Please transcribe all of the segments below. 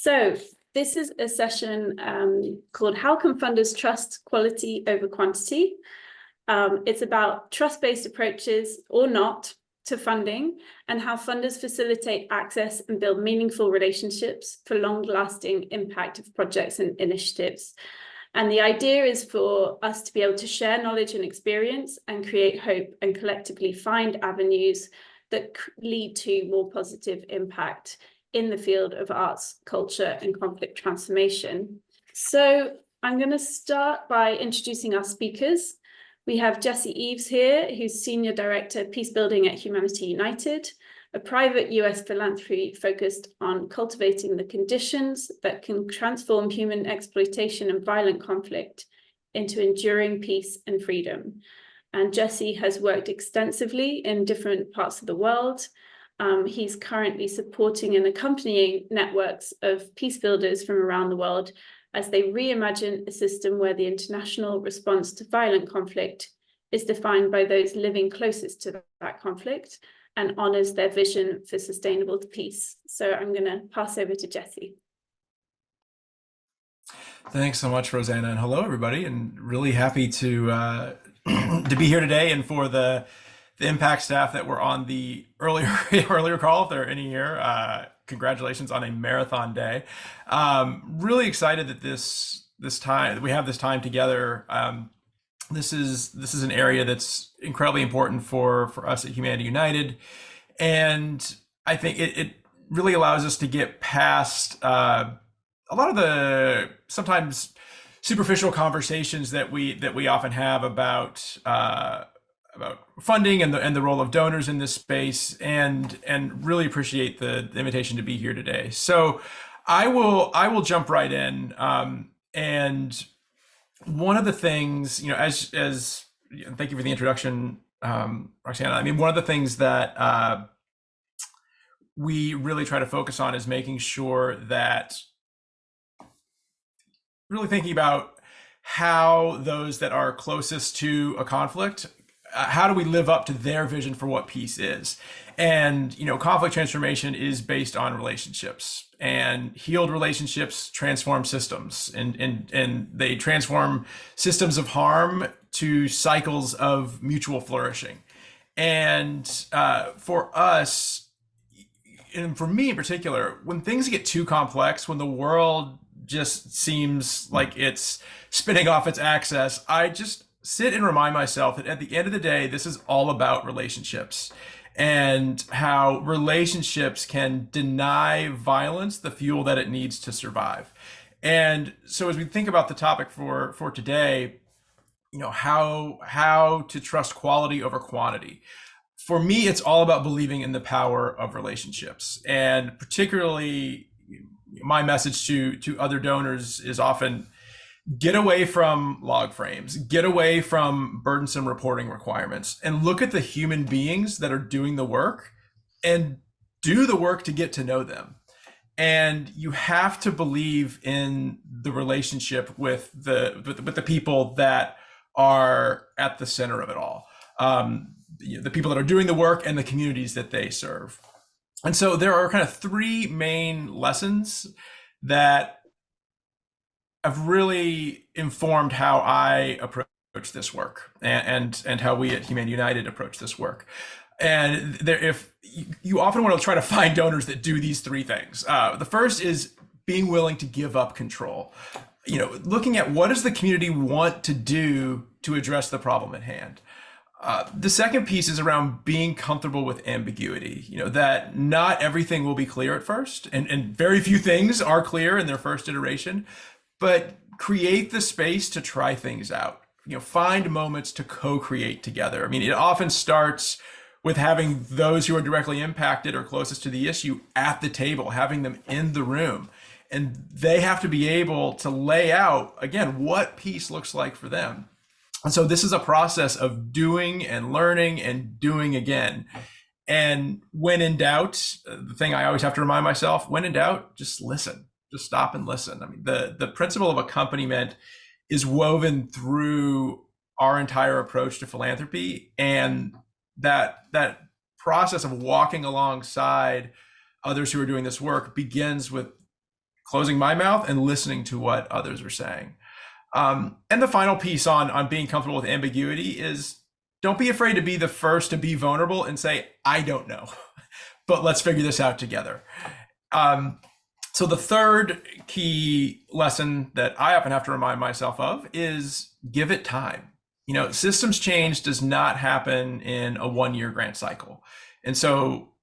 So this is a session called How Can Funders Trust Quality Over Quantity? It's about trust-based approaches or not to funding and how funders facilitate access and build meaningful relationships for long-lasting impact of projects and initiatives. And the idea is for us to be able to share knowledge and experience and create hope and collectively find avenues that lead to more positive impact in the field of arts, culture, and conflict transformation. So I'm going to start by introducing our speakers. We have Jessie Eaves here, who's Senior Director, Peacebuilding at Humanity United, a private US philanthropy focused on cultivating the conditions that can transform human exploitation and violent conflict into enduring peace and freedom. And Jessie has worked extensively in different parts of the world. He's currently supporting and accompanying networks of peace builders from around the world as they reimagine a system where the international response to violent conflict is defined by those living closest to that conflict and honors their vision for sustainable peace. So I'm going to pass over to Jessie. Thanks so much, Rosanna, and hello, everybody, and really happy to be here today, and for the impact staff that were on the earlier call, if there are any here, congratulations on a marathon day. Really excited that we have this time together. This is an area that's incredibly important for us at Humanity United, and I think it really allows us to get past a lot of the sometimes superficial conversations that we often have about funding and the role of donors in this space, and really appreciate the invitation to be here today. So I will jump right in, and one of the things, as thank you for the introduction, Roxana. I mean, one of the things that we really try to focus on is making sure that really thinking about how those that are closest to a conflict, how do we live up to their vision for what peace is? And, conflict transformation is based on relationships, and healed relationships transform systems, and they transform systems of harm to cycles of mutual flourishing. And for us, and for me in particular, when things get too complex, when the world just seems like it's spinning off its axis, I just sit and remind myself that at the end of the day, this is all about relationships, and how relationships can deny violence the fuel that it needs to survive. And so as we think about the topic for today, how to trust quality over quantity. For me, it's all about believing in the power of relationships, and particularly my message to other donors is often get away from log frames, get away from burdensome reporting requirements, and look at the human beings that are doing the work, and do the work to get to know them. And you have to believe in the relationship with the people that are at the center of it all, the people that are doing the work and the communities that they serve. And so there are kind of three main lessons that have really informed how I approach this work, and how we at Humanity United approach this work. And if you often want to try to find donors that do these three things. The first is being willing to give up control. Looking at what does the community want to do to address the problem at hand. The second piece is around being comfortable with ambiguity, that not everything will be clear at first, and very few things are clear in their first iteration, but create the space to try things out, find moments to co-create together. I mean, it often starts with having those who are directly impacted or closest to the issue at the table, having them in the room, and they have to be able to lay out, again, what peace looks like for them. And so this is a process of doing and learning and doing again. And when in doubt, the thing I always have to remind myself, when in doubt, just listen, just stop and listen. I mean, the principle of accompaniment is woven through our entire approach to philanthropy. And that process of walking alongside others who are doing this work begins with closing my mouth and listening to what others are saying. And the final piece on being comfortable with ambiguity is don't be afraid to be the first to be vulnerable and say, I don't know, but let's figure this out together. So the third key lesson that I often have to remind myself of is give it time. You know, systems change does not happen in a 1-year grant cycle. And so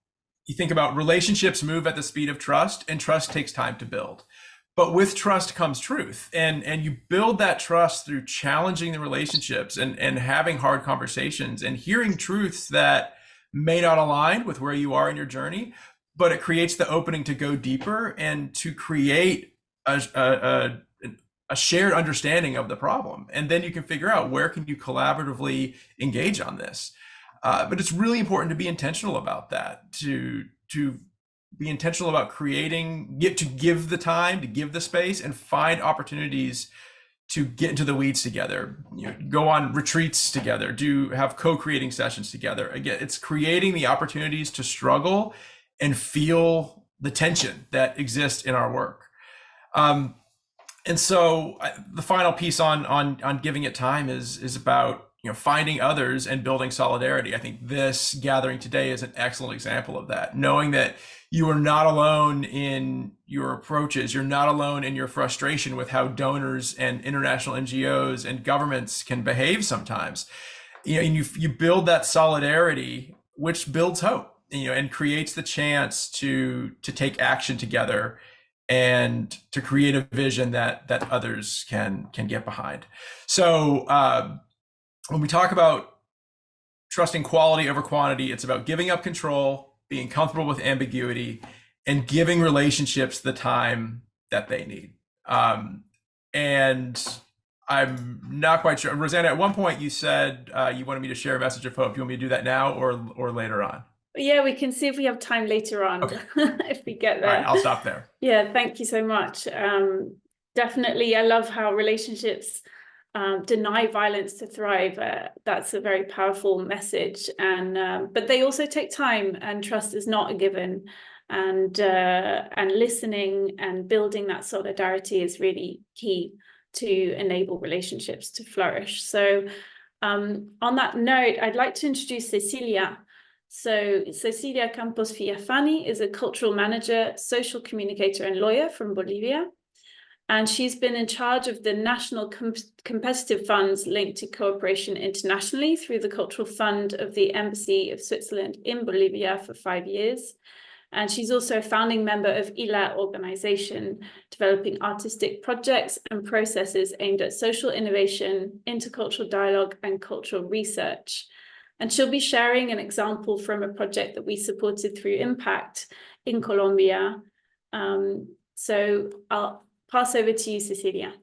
you think about relationships move at the speed of trust, and trust takes time to build. But with trust comes truth. And you build that trust through challenging the relationships and having hard conversations and hearing truths that may not align with where you are in your journey, but it creates the opening to go deeper and to create a shared understanding of the problem. And then you can figure out where can you collaboratively engage on this. But it's really important to be intentional about that, to be intentional about creating, to give the time, to give the space, and find opportunities to get into the weeds together, go on retreats together, have co-creating sessions together. Again, it's creating the opportunities to struggle and feel the tension that exists in our work. And so the final piece on giving it time is about finding others and building solidarity. I think this gathering today is an excellent example of that. Knowing that you are not alone in your approaches, you're not alone in your frustration with how donors and international NGOs and governments can behave sometimes. And you build that solidarity, which builds hope, and creates the chance to take action together and to create a vision that others can get behind. So when we talk about trusting quality over quantity, it's about giving up control, being comfortable with ambiguity, and giving relationships the time that they need. And I'm not quite sure. Rosanna, at one point you said you wanted me to share a message of hope. Do you want me to do that now or later on? Yeah, we can see if we have time later on, okay. if we get there. All right, I'll stop there. Yeah, thank you so much. Definitely, I love how relationships deny violence to thrive. That's a very powerful message, and but they also take time, and trust is not a given. And listening and building that solidarity is really key to enable relationships to flourish. So on that note, I'd like to introduce Cecilia. So Cecilia Campos Villafani is a cultural manager, social communicator, and lawyer from Bolivia. And she's been in charge of the national competitive funds linked to cooperation internationally through the Cultural Fund of the Embassy of Switzerland in Bolivia for 5 years. And she's also a founding member of ILA organization, developing artistic projects and processes aimed at social innovation, intercultural dialogue, and cultural research. And she'll be sharing an example from a project that we supported through Impact in Colombia. So I'll pass over to you, Cecilia.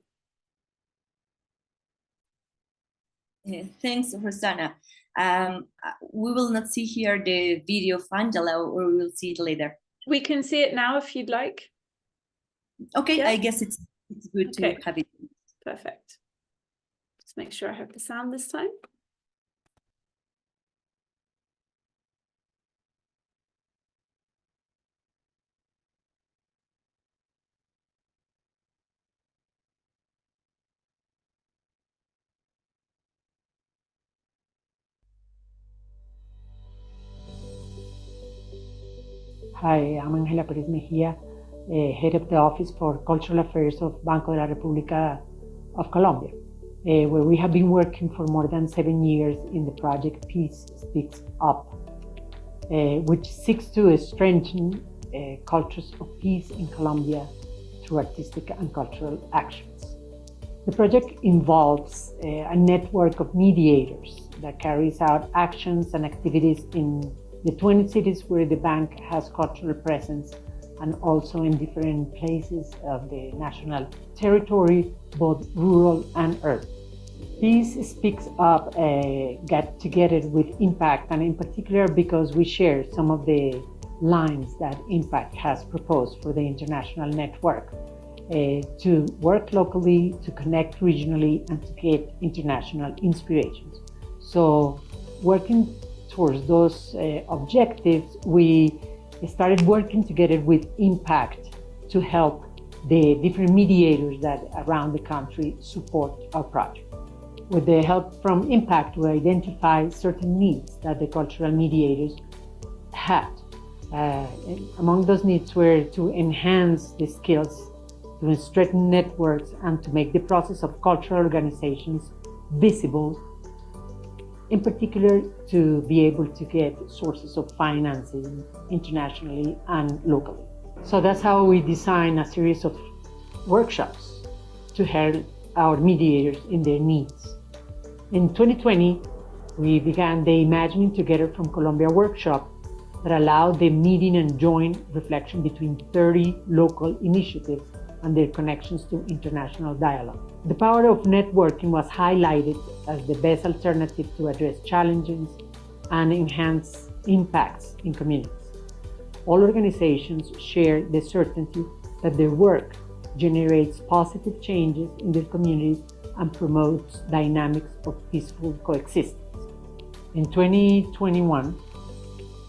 Thanks, Rosanna. We will not see here the video fangela, or we will see it later. We can see it now if you'd like. Okay, Yeah. I guess it's good to have it. Perfect. Just make sure I have the sound this time. Hi, I'm Pérez Mejía, head of the Office for Cultural Affairs of Banco de la República of Colombia, where we have been working for more than 7 years in the project Peace Speaks Up, which seeks to strengthen cultures of peace in Colombia through artistic and cultural actions. The project involves a network of mediators that carries out actions and activities in the 20 cities where the bank has cultural presence, and also in different places of the national territory, both rural and urban. Peace Speaks Up got together with Impact, and in particular because we share some of the lines that Impact has proposed for the international network to work locally, to connect regionally, and to get international inspirations. So working towards those objectives, we started working together with Impact to help the different mediators that around the country support our project. With the help from Impact, we identify certain needs that the cultural mediators had. Among those needs were to enhance the skills, to strengthen networks, and to make the process of cultural organizations visible, in particular to be able to get sources of financing internationally and locally. So that's how we design a series of workshops to help our mediators in their needs. In 2020, we began the Imagining Together from Colombia workshop that allowed the meeting and joint reflection between 30 local initiatives and their connections to international dialogue. The power of networking was highlighted as the best alternative to address challenges and enhance impacts in communities. All organizations share the certainty that their work generates positive changes in their communities and promotes dynamics of peaceful coexistence. In 2021,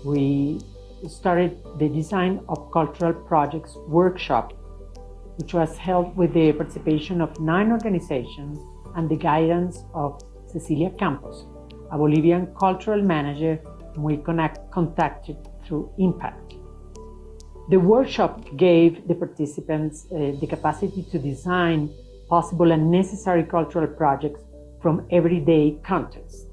we started the Design of Cultural Projects workshop, which was held with the participation of 9 organizations and the guidance of Cecilia Campos, a Bolivian cultural manager whom we contacted through Impact. The workshop gave the participants the capacity to design possible and necessary cultural projects from everyday contexts,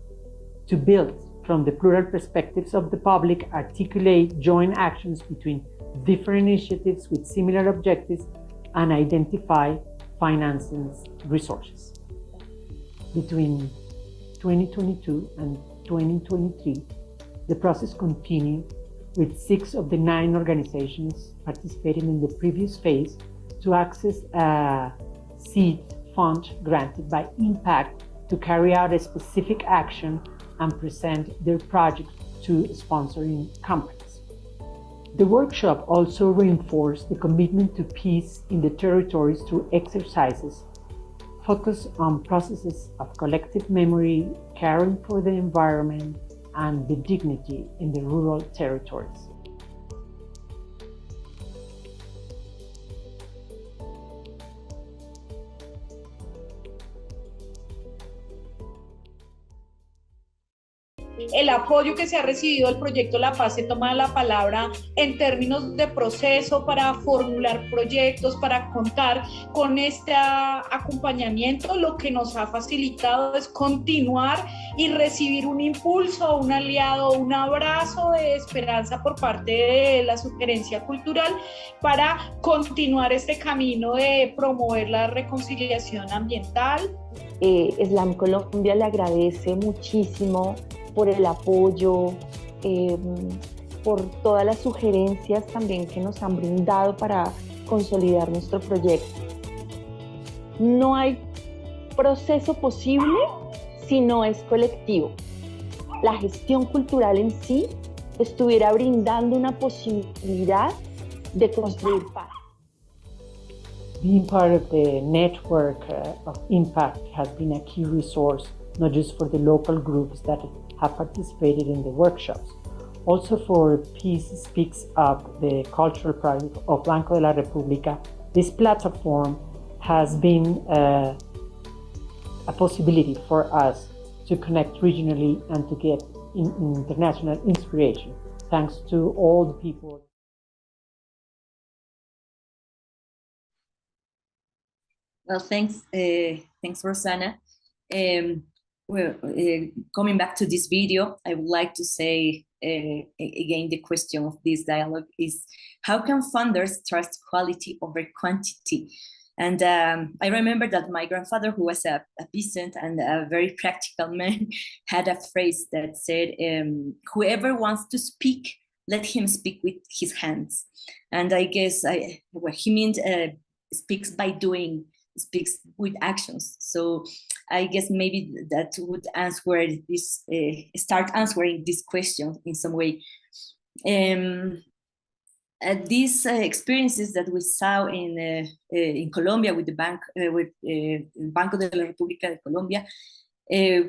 to build from the plural perspectives of the public, articulate joint actions between different initiatives with similar objectives, and identify financing resources. Between 2022 and 2023, the process continued with 6 of the 9 organizations participating in the previous phase to access a seed fund granted by Impact to carry out a specific action and present their project to sponsoring companies. The workshop also reinforced the commitment to peace in the territories through exercises focused on processes of collective memory, caring for the environment, and the dignity in the rural territories. El apoyo que se ha recibido del proyecto La Paz se toma la palabra en términos de proceso para formular proyectos, para contar con este acompañamiento. Lo que nos ha facilitado es continuar y recibir un impulso, un aliado, un abrazo de esperanza por parte de la sugerencia cultural para continuar este camino de promover la reconciliación ambiental. Slam Colombia le agradece muchísimo por el apoyo, por todas las sugerencias también que nos han brindado para consolidar nuestro proyecto. No hay proceso posible si no es colectivo. La gestión cultural en sí estuviera brindando una posibilidad de construir paz. Being part of the network of Impact has been a key resource, not just for the local groups that have participated in the workshops. Also for Peace Speaks Up, the cultural project of Banco de la República, this platform has been a possibility for us to connect regionally and to get international inspiration, thanks to all the people. Well, thanks, Rosanna. Coming back to this video, I would like to say again, the question of this dialogue is, how can funders trust quality over quantity? And I remember that my grandfather, who was a peasant and a very practical man, had a phrase that said, whoever wants to speak, let him speak with his hands. And I guess what he means speaks by doing, speaks with actions. So I guess maybe that would answer this, start answering this question in some way. These experiences that we saw in Colombia with the Banco de la República de Colombia,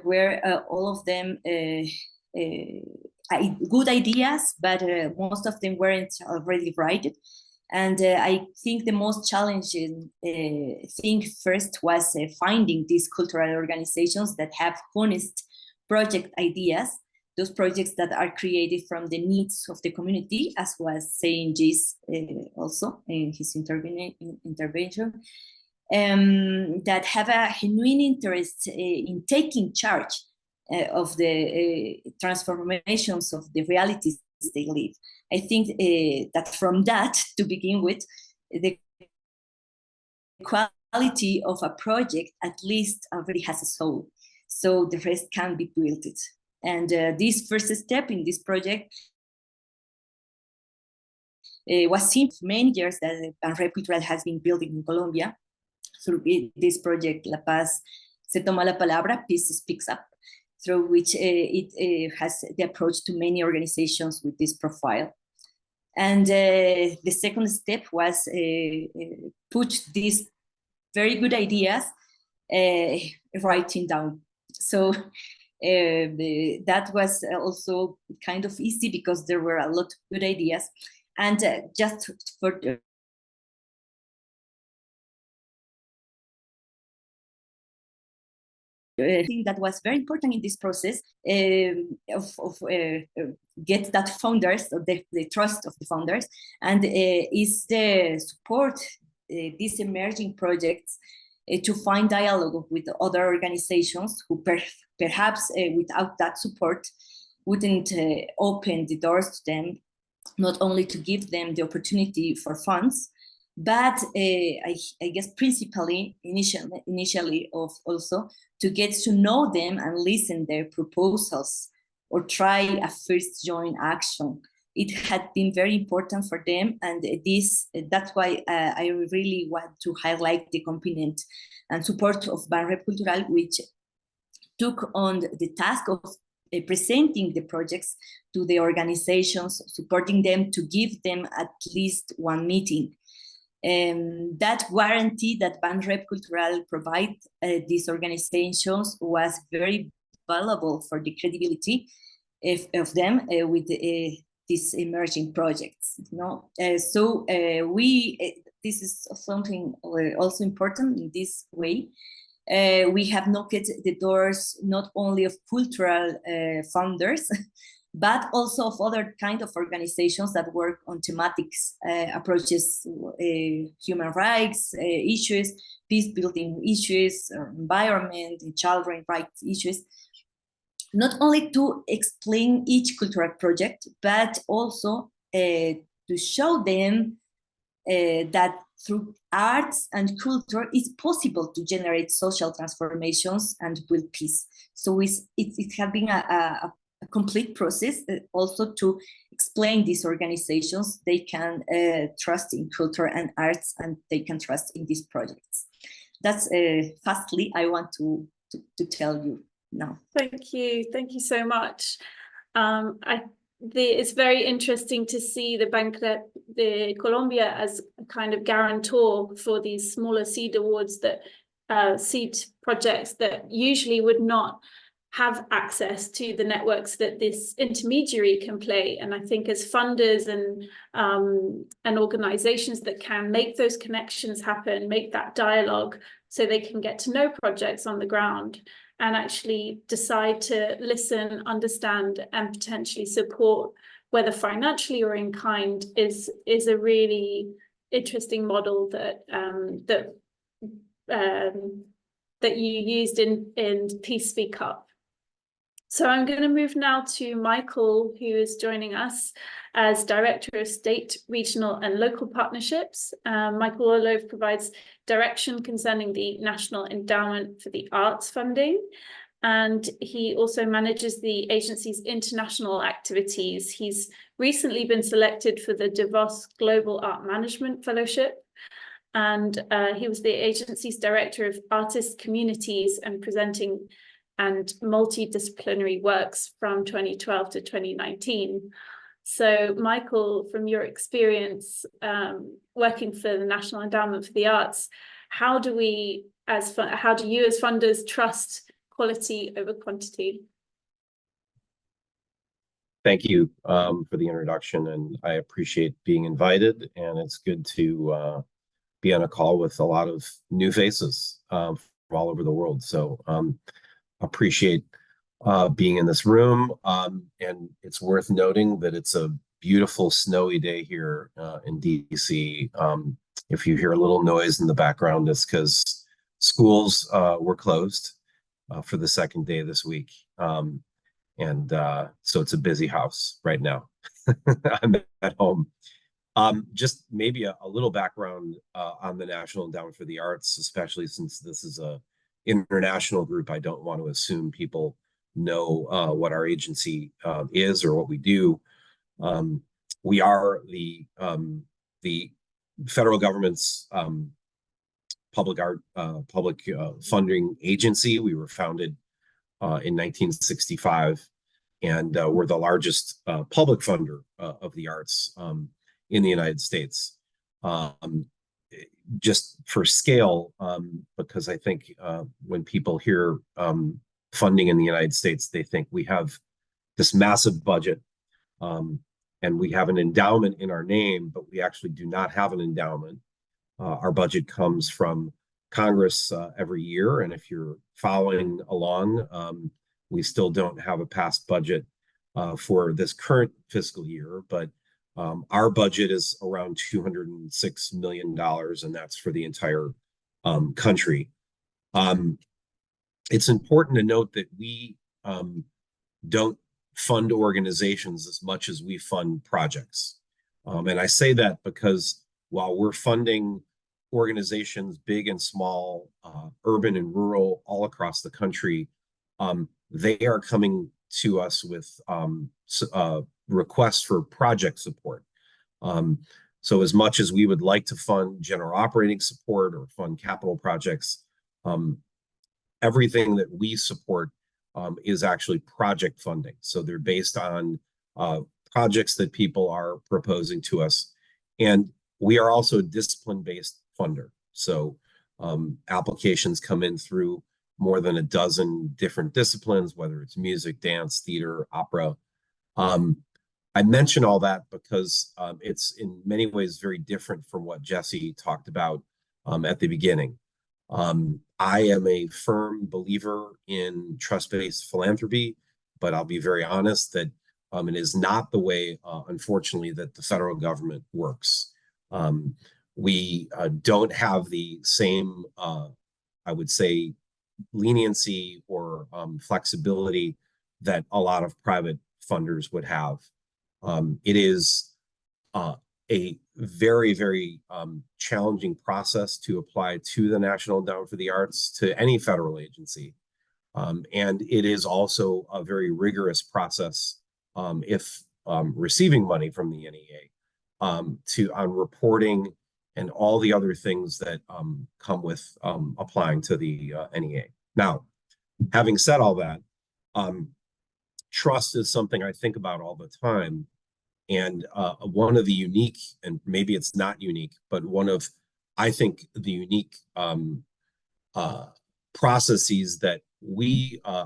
were all of them good ideas, but most of them weren't already righted. And I think the most challenging thing first was finding these cultural organizations that have honest project ideas, those projects that are created from the needs of the community, as was saying Gis also in his intervention, that have a genuine interest in taking charge of the transformations of the realities they live. I think that from that, to begin with, the quality of a project at least already has a soul, so the rest can be built. And this first step in this project was seen for many years that Banrep Cultural has been building in Colombia through this project, La Paz se toma la palabra, Peace Speaks Up, through which it has the approach to many organizations with this profile. And the second step was put these very good ideas writing down. So that was also kind of easy because there were a lot of good ideas. And just for I think that was very important in this process of get that founders, the trust of the founders, and is the support these emerging projects to find dialogue with other organizations who perhaps without that support wouldn't open the doors to them, not only to give them the opportunity for funds, but I guess principally, initially also to get to know them and listen their proposals or try a first joint action. It had been very important for them, and that's why I really want to highlight the component and support of Banrep Cultural, which took on the task of presenting the projects to the organizations, supporting them to give them at least one meeting. That guarantee that Banrep Cultural provide these organizations was very valuable for the credibility of them with these emerging projects. So this is something also important in this way. We have knocked the doors not only of cultural funders, but also of other kind of organizations that work on thematics approaches, human rights issues, peace building issues, environment, and child rights issues, not only to explain each cultural project, but also to show them that through arts and culture, it's possible to generate social transformations and build peace. So it has been a complete process also to explain these organizations they can trust in culture and arts, and they can trust in these projects. That's fastly I want to tell you now. Thank you so much. It's very interesting to see the Colombia as a kind of guarantor for these smaller seed awards, that seed projects that usually would not have access to the networks that this intermediary can play. And I think as funders and organizations that can make those connections happen, make that dialogue so they can get to know projects on the ground and actually decide to listen, understand, and potentially support, whether financially or in kind, is a really interesting model that you used in Peace Speak Up. So I'm going to move now to Michael, who is joining us as Director of State, Regional and Local Partnerships. Michael Orlove provides direction concerning the National Endowment for the Arts funding, and he also manages the agency's international activities. He's recently been selected for the DeVos Global Art Management Fellowship, and he was the agency's Director of Artist Communities and Presenting and Multidisciplinary Works from 2012 to 2019. So Michael, from your experience working for the National Endowment for the Arts, how do you as funders trust quality over quantity? Thank you for the introduction, and I appreciate being invited, and it's good to be on a call with a lot of new faces from all over the world. So appreciate being in this room, and it's worth noting that it's a beautiful snowy day here in DC. If you hear a little noise in the background, it's because schools were closed for the second day this week. And so it's a busy house right now. I'm at home. Just maybe a little background on the National Endowment for the Arts, especially since this is a international group. I don't want to assume people know what our agency is or what we do. We are the federal government's public funding agency. We were founded in 1965, and we're the largest public funder of the arts in the United States. Just for scale, because I think when people hear funding in the United States, they think we have this massive budget, and we have an endowment in our name, but we actually do not have an endowment. Our budget comes from Congress every year, and if you're following along, we still don't have a passed budget for this current fiscal year, but our budget is around $206 million, and that's for the entire country. It's important to note that we don't fund organizations as much as we fund projects. And I say that because while we're funding organizations, big and small, urban and rural, all across the country, they are coming to us with requests for project support. So as much as we would like to fund general operating support or fund capital projects, everything that we support is actually project funding. So they're based on projects that people are proposing to us. And we are also a discipline-based funder. So applications come in through more than a dozen different disciplines, whether it's music, dance, theater, opera. I mention all that because it's in many ways very different from what Jesse talked about at the beginning. I am a firm believer in trust-based philanthropy, but I'll be very honest that it is not the way, unfortunately, that the federal government works. We don't have the same, I would say, leniency or flexibility that a lot of private funders would have. It is a very, very challenging process to apply to the National Endowment for the Arts, to any federal agency. And it is also a very rigorous process if receiving money from the NEA on reporting and all the other things that come with applying to the NEA. Now, having said all that, trust is something I think about all the time. And one of the unique, and maybe it's not unique, but one of, I think, the unique processes that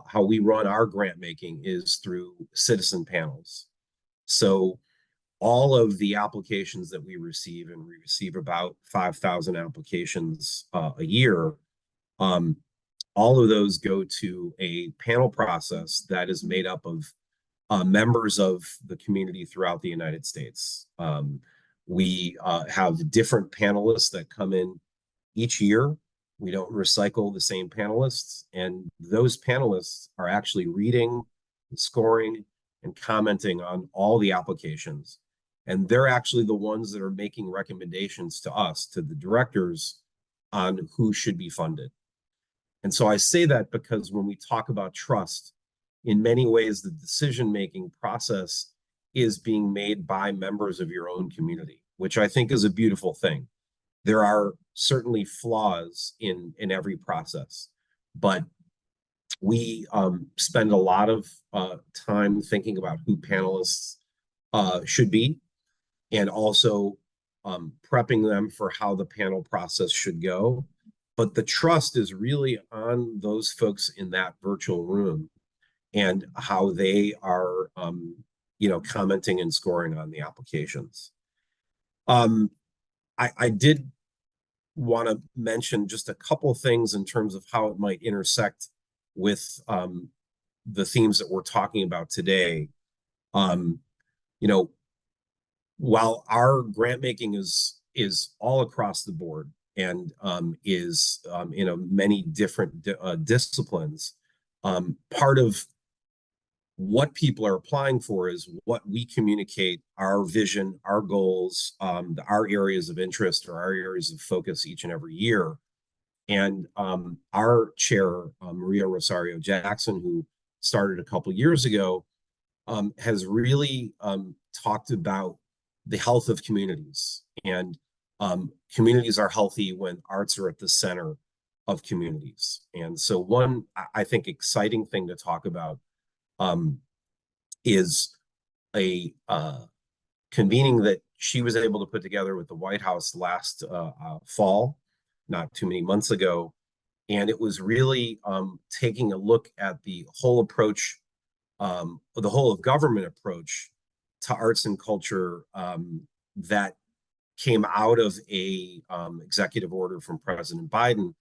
how we run our grant making is through citizen panels. So all of the applications that we receive, and we receive about 5,000 applications a year, all of those go to a panel process that is made up of members of the community throughout the United States. We have different panelists that come in each year. We don't recycle the same panelists, and those panelists are actually reading, and scoring, and commenting on all the applications. And they're actually the ones that are making recommendations to us, to the directors, on who should be funded. And so I say that because when we talk about trust, in many ways, the decision-making process is being made by members of your own community, which I think is a beautiful thing. There are certainly flaws in every process, but we spend a lot of time thinking about who panelists should be, and also prepping them for how the panel process should go. But the trust is really on those folks in that virtual room and how they are commenting and scoring on the applications. I did want to mention just a couple of things in terms of how it might intersect with the themes that we're talking about today. While our grant making is all across the board and is in many different disciplines, part of what people are applying for is what we communicate, our vision, our goals, our areas of interest or our areas of focus each and every year. And our chair, Maria Rosario Jackson, who started a couple years ago, has really talked about the health of communities. And communities are healthy when arts are at the center of communities. And so one, I think, exciting thing to talk about is a convening that she was able to put together with the White House last fall, not too many months ago. And it was really taking a look at the whole approach, the whole of government approach to arts and culture that came out of a executive order from President Biden.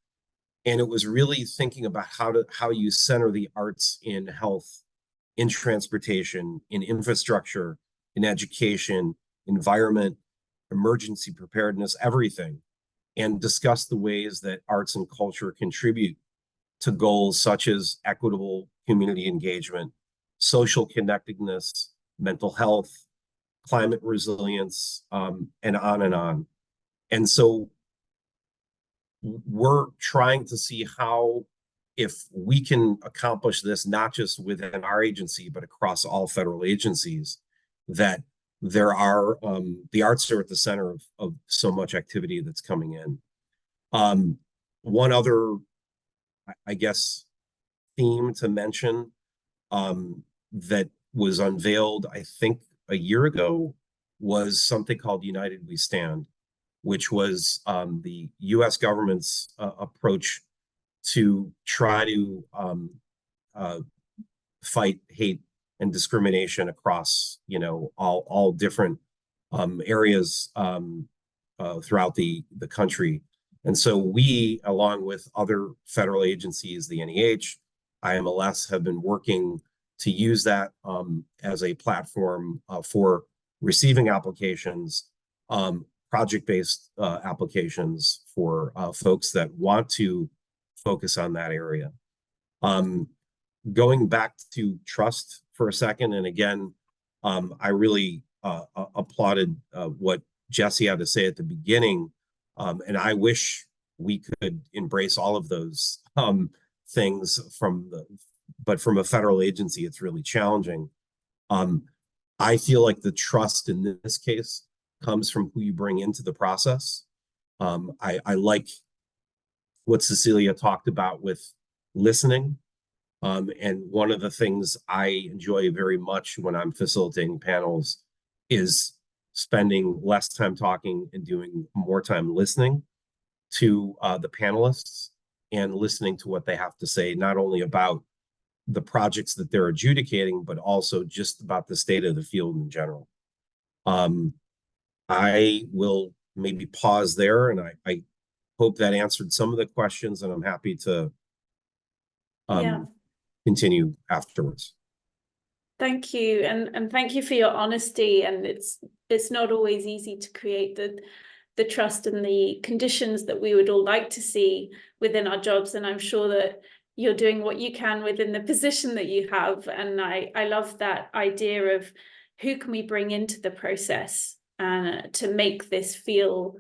And it was really thinking about how you center the arts in health, in transportation, in infrastructure, in education, environment, emergency preparedness, everything, and discuss the ways that arts and culture contribute to goals such as equitable community engagement, social connectedness, mental health, climate resilience, and on and on. And so we're trying to see how, if we can accomplish this, not just within our agency, but across all federal agencies, that there are, the arts are at the center of so much activity that's coming in. One other, I guess, theme to mention that was unveiled, I think, a year ago was something called United We Stand, which was the US government's approach to try to fight hate and discrimination across, all different areas throughout the country. And so we, along with other federal agencies, the NEH, IMLS, have been working to use that as a platform for receiving applications, project-based applications for folks that want to focus on that area. Going back to trust for a second, and again, I really applauded what Jesse had to say at the beginning, and I wish we could embrace all of those things but from a federal agency, it's really challenging. I feel like the trust in this case comes from who you bring into the process. I like what Cecilia talked about with listening. And one of the things I enjoy very much when I'm facilitating panels is spending less time talking and doing more time listening to the panelists and listening to what they have to say, not only about the projects that they're adjudicating, but also just about the state of the field in general. I will maybe pause there, and I hope that answered some of the questions, and I'm happy to continue afterwards. Thank you, and thank you for your honesty. And it's not always easy to create the trust and the conditions that we would all like to see within our jobs. And I'm sure that you're doing what you can within the position that you have. And I love that idea of who can we bring into the process to make this feel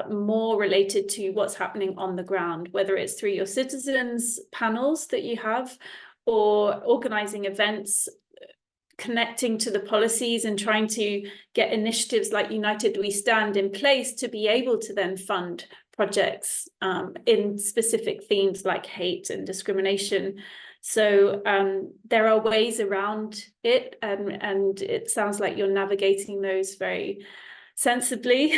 more related to what's happening on the ground, whether it's through your citizens panels that you have, or organizing events, connecting to the policies and trying to get initiatives like United We Stand in place to be able to then fund projects in specific themes like hate and discrimination. So there are ways around it, and it sounds like you're navigating those very sensibly.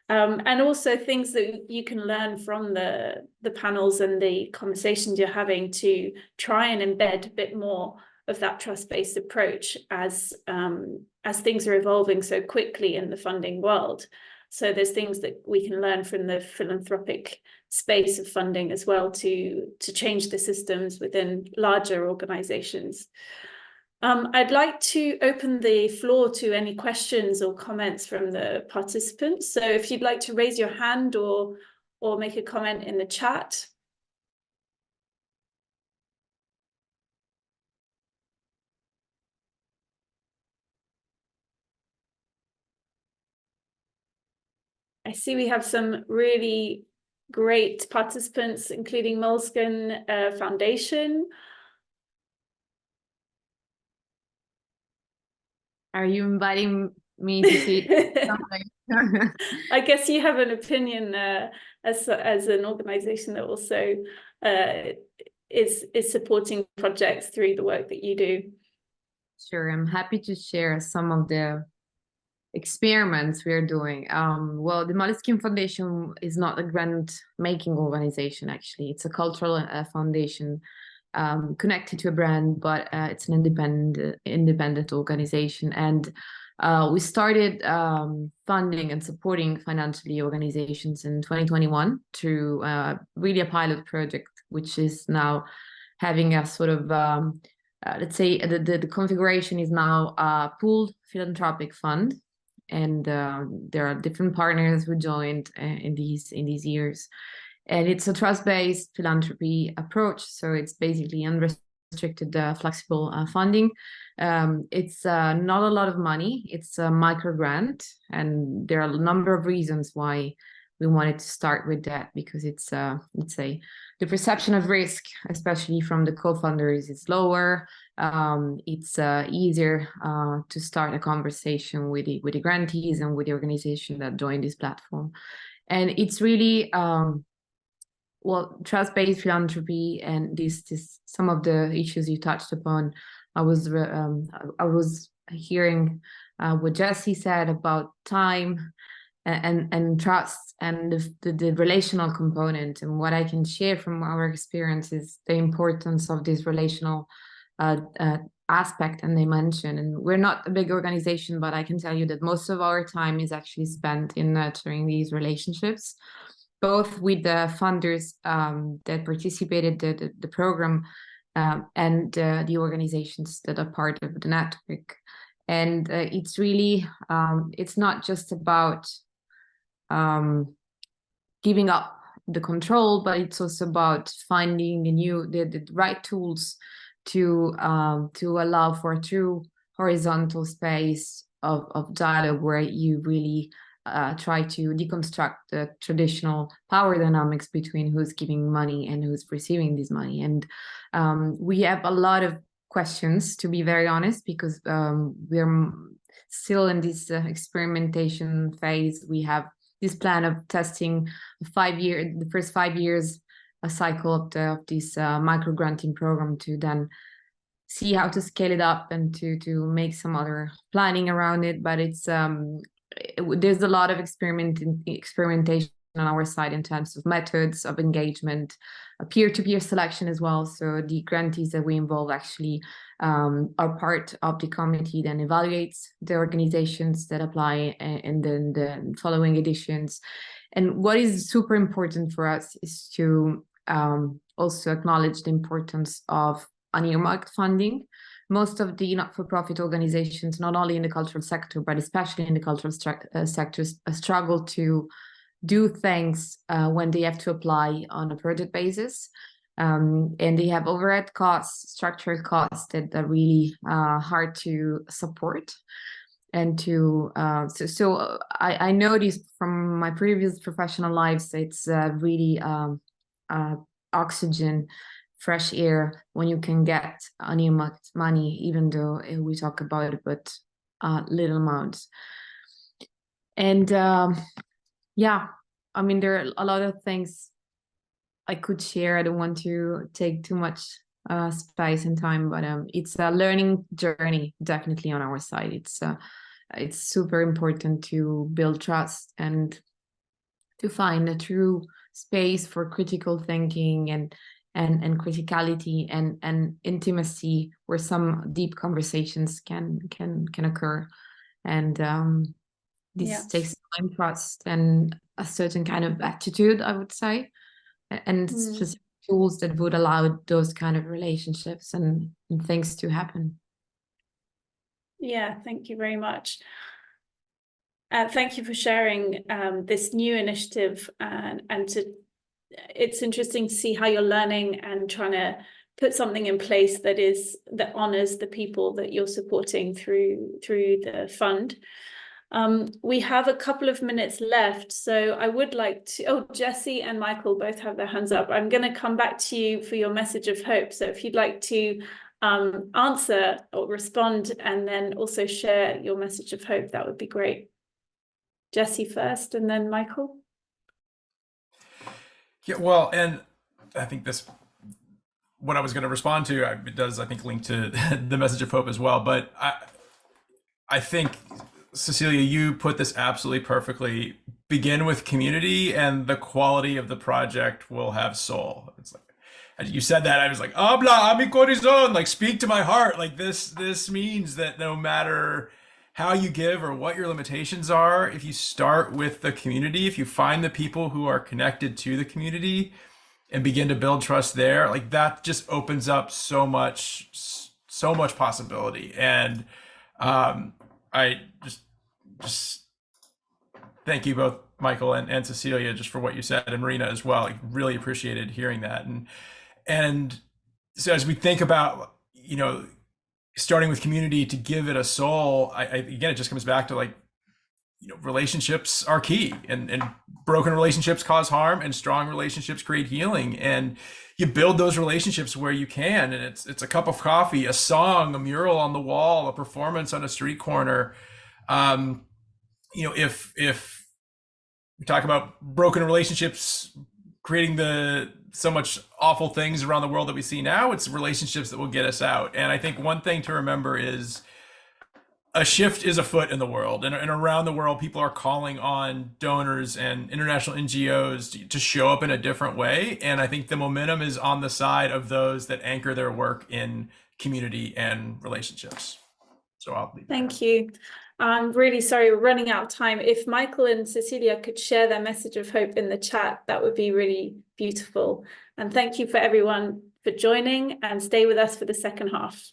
And also things that you can learn from the panels and the conversations you're having to try and embed a bit more of that trust-based approach as things are evolving so quickly in the funding world. So there's things that we can learn from the philanthropic space of funding as well to change the systems within larger organizations. I'd like to open the floor to any questions or comments from the participants. So if you'd like to raise your hand or make a comment in the chat. I see we have some really great participants, including Moleskine Foundation. Are you inviting me to see something? I guess you have an opinion as an organization that also is supporting projects through the work that you do. Sure, I'm happy to share some of the experiments we are doing. Well, the Moleskine Foundation is not a grant-making organization, actually. It's a cultural foundation connected to a brand, but it's an independent organization. And we started funding and supporting financially organizations in 2021 through really a pilot project, which is now having a sort of, let's say the configuration is now a pooled philanthropic fund. And there are different partners who joined in these years. And it's a trust-based philanthropy approach. So it's basically unrestricted, flexible funding. It's not a lot of money. It's a micro grant. And there are a number of reasons why we wanted to start with that, because it's, let's say, the perception of risk, especially from the co-funders, is lower. It's easier to start a conversation with the grantees and with the organization that joined this platform. And it's really, well, trust-based philanthropy, and this some of the issues you touched upon. I was hearing what Jesse said about time and trust and the relational component. And what I can share from our experience is the importance of this relational aspect and dimension. And we're not a big organization, but I can tell you that most of our time is actually spent in nurturing these relationships, both with the funders that participated the program and the organizations that are part of the network. And it's really, it's not just about giving up the control, but it's also about finding the right tools to allow for a true horizontal space of dialogue where you really try to deconstruct the traditional power dynamics between who's giving money and who's receiving this money. And we have a lot of questions, to be very honest, because we're still in this experimentation phase. We have this plan of testing the first 5 years, a cycle of this micro granting program, to then see how to scale it up and to make some other planning around it. But it's there's a lot of experimentation on our side in terms of methods of engagement, peer-to-peer selection as well. So the grantees that we involve actually are part of the committee that evaluates the organizations that apply in the following editions. And what is super important for us is to also acknowledge the importance of unearmarked funding. Most of the not-for-profit organizations, not only in the cultural sector, but especially in the cultural sectors, struggle to do things when they have to apply on a project basis. And they have overhead costs, structural costs that are really hard to support. And so I know this from my previous professional lives. It's really oxygen, fresh air when you can get unearmarked money, even though we talk about it, but little amounts. And yeah, I mean, there are a lot of things I could share. I don't want to take too much space and time, but it's a learning journey, definitely on our side. It's super important to build trust and to find a true space for critical thinking and criticality and intimacy, where some deep conversations can occur. And this takes time, trust, and a certain kind of attitude, I would say, and specific tools that would allow those kind of relationships and things to happen. Yeah, thank you very much. Thank you for sharing this new initiative, and it's interesting to see how you're learning and trying to put something in place that honors the people that you're supporting through the fund. We have a couple of minutes left, so I would like to, Jesse and Michael both have their hands up. I'm going to come back to you for your message of hope. So if you'd like to answer or respond and then also share your message of hope, that would be great. Jesse first and then Michael. Yeah, well, and I think what I was going to respond to, it does, I think, link to the message of hope as well. But I think, Cecilia, you put this absolutely perfectly. Begin with community and the quality of the project will have soul. It's like, as you said that, I was like, habla a mi corazón, like speak to my heart. Like this means that no matter how you give or what your limitations are, if you start with the community, if you find the people who are connected to the community and begin to build trust there, like that just opens up so much possibility. And I just thank you both, Michael and Cecilia, just for what you said, and Marina as well. I really appreciated hearing that. And so as we think about, starting with community to give it a soul, again, it just comes back to like, relationships are key, and broken relationships cause harm, and strong relationships create healing. And you build those relationships where you can, and it's a cup of coffee, a song, a mural on the wall, a performance on a street corner. If we talk about broken relationships creating so much awful things around the world that we see now, it's relationships that will get us out. And I think one thing to remember is a shift is afoot in the world, and around the world, people are calling on donors and international NGOs to show up in a different way. And I think the momentum is on the side of those that anchor their work in community and relationships. So I'll leave. Thank you. I'm really sorry, we're running out of time. If Michael and Cecilia could share their message of hope in the chat, that would be really beautiful. And thank you for everyone for joining, and stay with us for the second half.